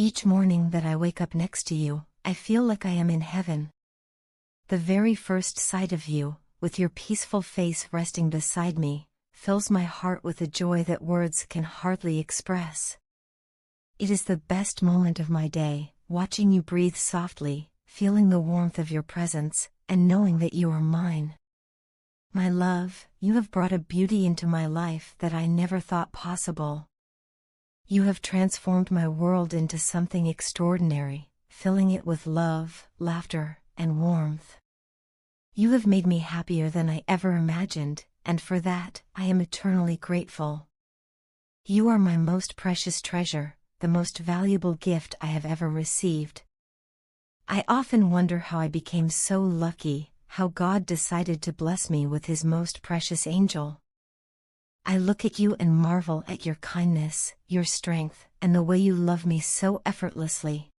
Each morning that I wake up next to you, I feel like I am in heaven. The very first sight of you, with your peaceful face resting beside me, fills my heart with a joy that words can hardly express. It is the best moment of my day, watching you breathe softly, feeling the warmth of your presence, and knowing that you are mine. My love, you have brought a beauty into my life that I never thought possible. You have transformed my world into something extraordinary, filling it with love, laughter, and warmth. You have made me happier than I ever imagined, and for that, I am eternally grateful. You are my most precious treasure, the most valuable gift I have ever received. I often wonder how I became so lucky, how God decided to bless me with His most precious angel. I look at you and marvel at your kindness, your strength, and the way you love me so effortlessly.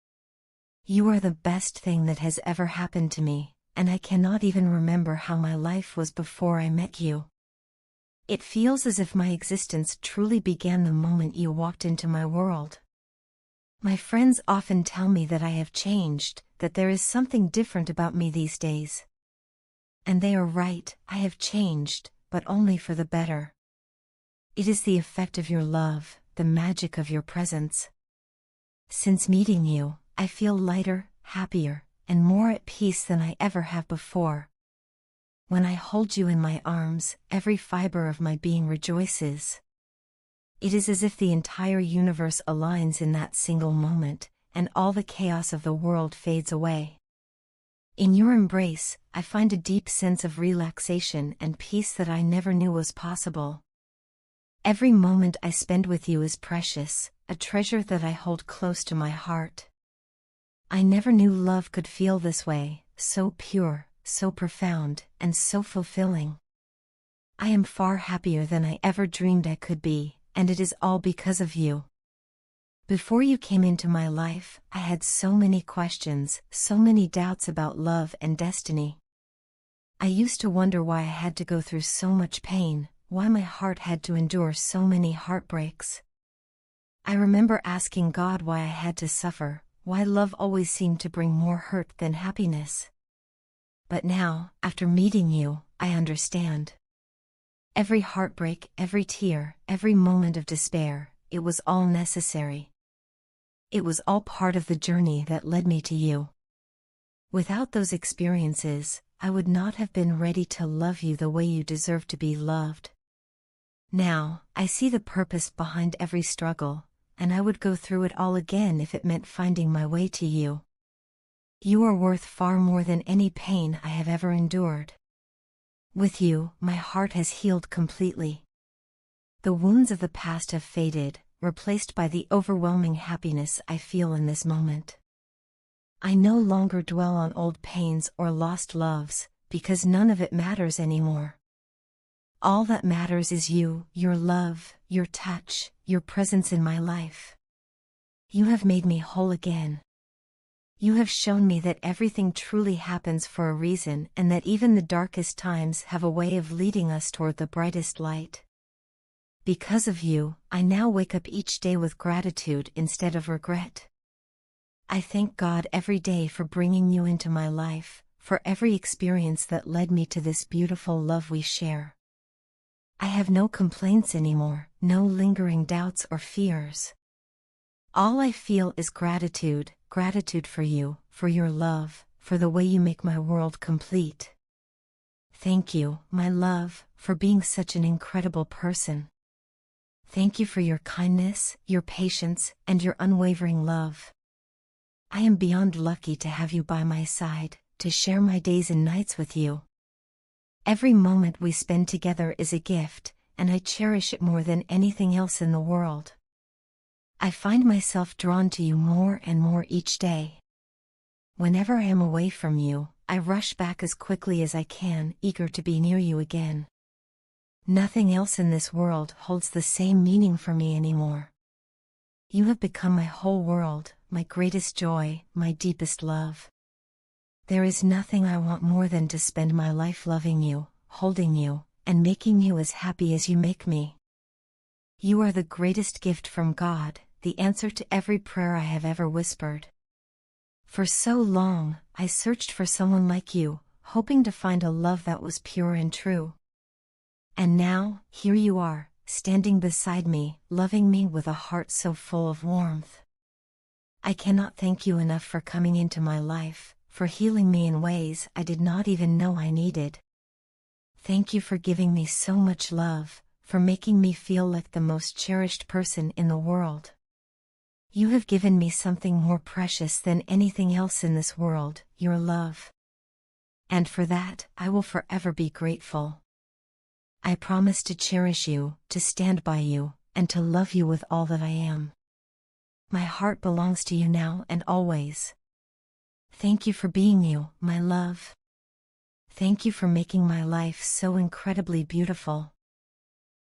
You are the best thing that has ever happened to me, and I cannot even remember how my life was before I met you. It feels as if my existence truly began the moment you walked into my world. My friends often tell me that I have changed, that there is something different about me these days. And they are right, I have changed, but only for the better. It is the effect of your love, the magic of your presence. Since meeting you, I feel lighter, happier, and more at peace than I ever have before. When I hold you in my arms, every fiber of my being rejoices. It is as if the entire universe aligns in that single moment, and all the chaos of the world fades away. In your embrace, I find a deep sense of relaxation and peace that I never knew was possible. Every moment I spend with you is precious, a treasure that I hold close to my heart. I never knew love could feel this way, so pure, so profound, and so fulfilling. I am far happier than I ever dreamed I could be, and it is all because of you. Before you came into my life, I had so many questions, so many doubts about love and destiny. I used to wonder why I had to go through so much pain, why my heart had to endure so many heartbreaks. I remember asking God why I had to suffer, why love always seemed to bring more hurt than happiness. But now, after meeting you, I understand. Every heartbreak, every tear, every moment of despair, it was all necessary. It was all part of the journey that led me to you. Without those experiences, I would not have been ready to love you the way you deserve to be loved. Now, I see the purpose behind every struggle, and I would go through it all again if it meant finding my way to you. You are worth far more than any pain I have ever endured. With you, my heart has healed completely. The wounds of the past have faded, replaced by the overwhelming happiness I feel in this moment. I no longer dwell on old pains or lost loves, because none of it matters anymore. All that matters is you, your love, your touch, your presence in my life. You have made me whole again. You have shown me that everything truly happens for a reason and that even the darkest times have a way of leading us toward the brightest light. Because of you, I now wake up each day with gratitude instead of regret. I thank God every day for bringing you into my life, for every experience that led me to this beautiful love we share. I have no complaints anymore, no lingering doubts or fears. All I feel is gratitude, gratitude for you, for your love, for the way you make my world complete. Thank you, my love, for being such an incredible person. Thank you for your kindness, your patience, and your unwavering love. I am beyond lucky to have you by my side, to share my days and nights with you. Every moment we spend together is a gift, and I cherish it more than anything else in the world. I find myself drawn to you more and more each day. Whenever I am away from you, I rush back as quickly as I can, eager to be near you again. Nothing else in this world holds the same meaning for me anymore. You have become my whole world, my greatest joy, my deepest love. There is nothing I want more than to spend my life loving you, holding you, and making you as happy as you make me. You are the greatest gift from God, the answer to every prayer I have ever whispered. For so long, I searched for someone like you, hoping to find a love that was pure and true. And now, here you are, standing beside me, loving me with a heart so full of warmth. I cannot thank you enough for coming into my life, for healing me in ways I did not even know I needed. Thank you for giving me so much love, for making me feel like the most cherished person in the world. You have given me something more precious than anything else in this world, your love. And for that, I will forever be grateful. I promise to cherish you, to stand by you, and to love you with all that I am. My heart belongs to you now and always. Thank you for being you, my love. Thank you for making my life so incredibly beautiful.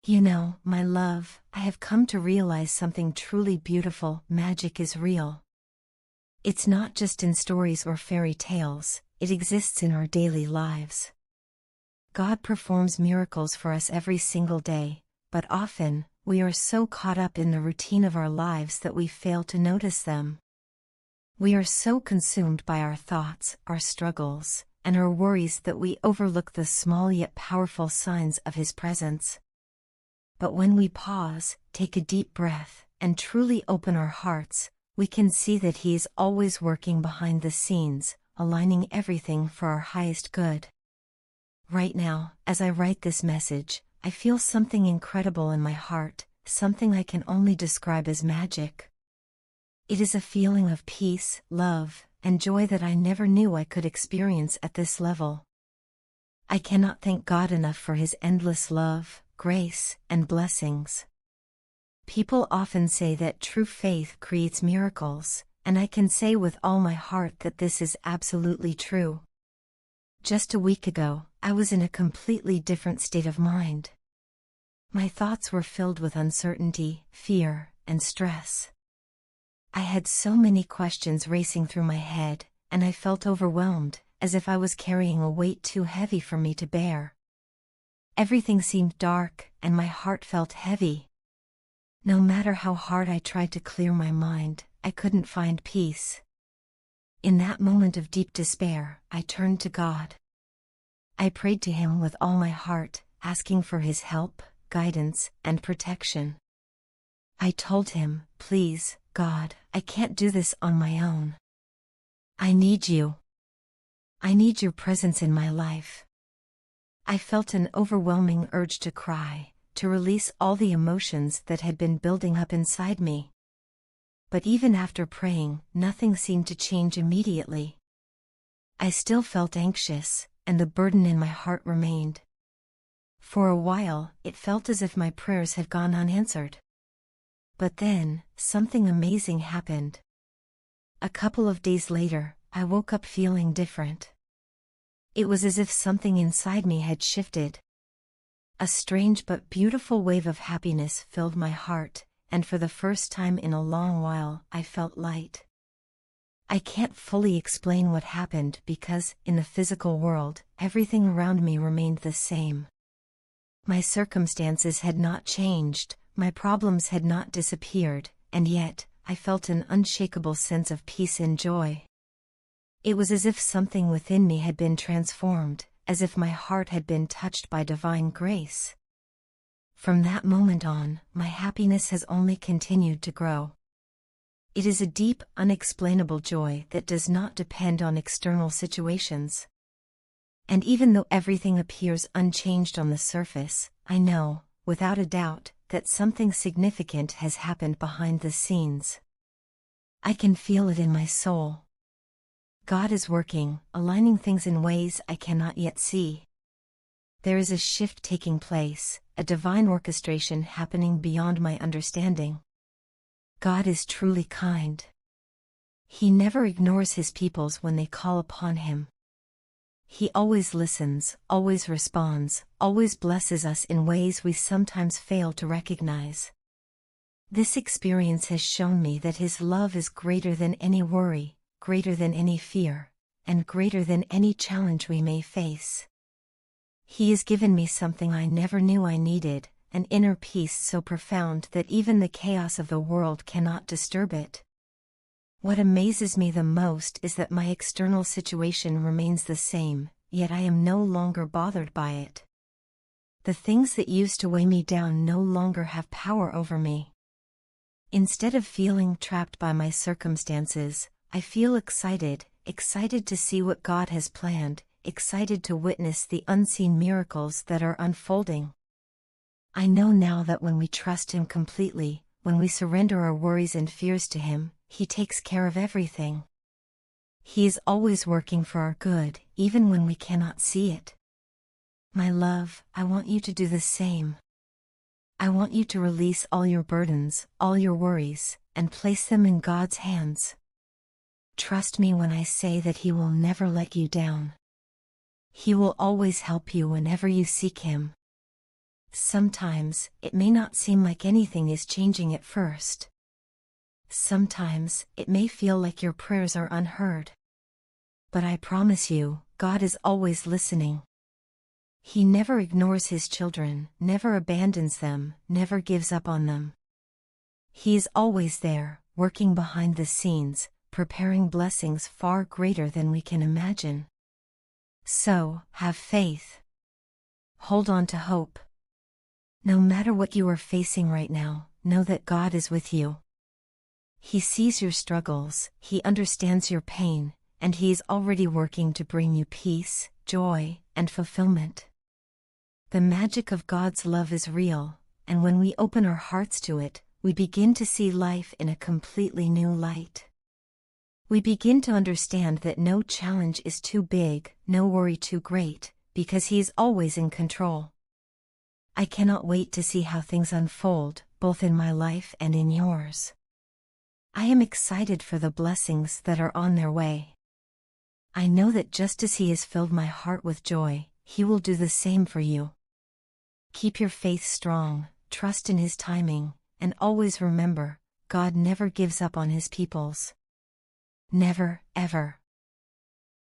You know, my love, I have come to realize something truly beautiful. Magic is real. It's not just in stories or fairy tales, it exists in our daily lives. God performs miracles for us every single day, but often, we are so caught up in the routine of our lives that we fail to notice them. We are so consumed by our thoughts, our struggles, and our worries that we overlook the small yet powerful signs of His presence. But when we pause, take a deep breath, and truly open our hearts, we can see that He is always working behind the scenes, aligning everything for our highest good. Right now, as I write this message, I feel something incredible in my heart, something I can only describe as magic. It is a feeling of peace, love, and joy that I never knew I could experience at this level. I cannot thank God enough for His endless love, grace, and blessings. People often say that true faith creates miracles, and I can say with all my heart that this is absolutely true. Just a week ago, I was in a completely different state of mind. My thoughts were filled with uncertainty, fear, and stress. I had so many questions racing through my head, and I felt overwhelmed, as if I was carrying a weight too heavy for me to bear. Everything seemed dark, and my heart felt heavy. No matter how hard I tried to clear my mind, I couldn't find peace. In that moment of deep despair, I turned to God. I prayed to Him with all my heart, asking for His help, guidance, and protection. I told Him, "Please, God, I can't do this on my own. I need you. I need your presence in my life." I felt an overwhelming urge to cry, to release all the emotions that had been building up inside me. But even after praying, nothing seemed to change immediately. I still felt anxious, and the burden in my heart remained. For a while, it felt as if my prayers had gone unanswered. But then, something amazing happened. A couple of days later, I woke up feeling different. It was as if something inside me had shifted. A strange but beautiful wave of happiness filled my heart, and for the first time in a long while, I felt light. I can't fully explain what happened because, in the physical world, everything around me remained the same. My circumstances had not changed, my problems had not disappeared, and yet, I felt an unshakable sense of peace and joy. It was as if something within me had been transformed, as if my heart had been touched by divine grace. From that moment on, my happiness has only continued to grow. It is a deep, unexplainable joy that does not depend on external situations. And even though everything appears unchanged on the surface, I know, without a doubt, that something significant has happened behind the scenes. I can feel it in my soul. God is working, aligning things in ways I cannot yet see. There is a shift taking place, a divine orchestration happening beyond my understanding. God is truly kind. He never ignores His peoples when they call upon Him. He always listens, always responds, always blesses us in ways we sometimes fail to recognize. This experience has shown me that His love is greater than any worry, greater than any fear, and greater than any challenge we may face. He has given me something I never knew I needed, an inner peace so profound that even the chaos of the world cannot disturb it. What amazes me the most is that my external situation remains the same, yet I am no longer bothered by it. The things that used to weigh me down no longer have power over me. Instead of feeling trapped by my circumstances, I feel excited to see what God has planned, excited to witness the unseen miracles that are unfolding. I know now that when we trust Him completely, when we surrender our worries and fears to Him, He takes care of everything. He is always working for our good, even when we cannot see it. My love, I want you to do the same. I want you to release all your burdens, all your worries, and place them in God's hands. Trust me when I say that He will never let you down. He will always help you whenever you seek Him. Sometimes, it may not seem like anything is changing at first. Sometimes, it may feel like your prayers are unheard. But I promise you, God is always listening. He never ignores His children, never abandons them, never gives up on them. He is always there, working behind the scenes, preparing blessings far greater than we can imagine. So, have faith. Hold on to hope. No matter what you are facing right now, know that God is with you. He sees your struggles, He understands your pain, and He is already working to bring you peace, joy, and fulfillment. The magic of God's love is real, and when we open our hearts to it, we begin to see life in a completely new light. We begin to understand that no challenge is too big, no worry too great, because He is always in control. I cannot wait to see how things unfold, both in my life and in yours. I am excited for the blessings that are on their way. I know that just as He has filled my heart with joy, He will do the same for you. Keep your faith strong, trust in His timing, and always remember, God never gives up on His peoples. Never, ever.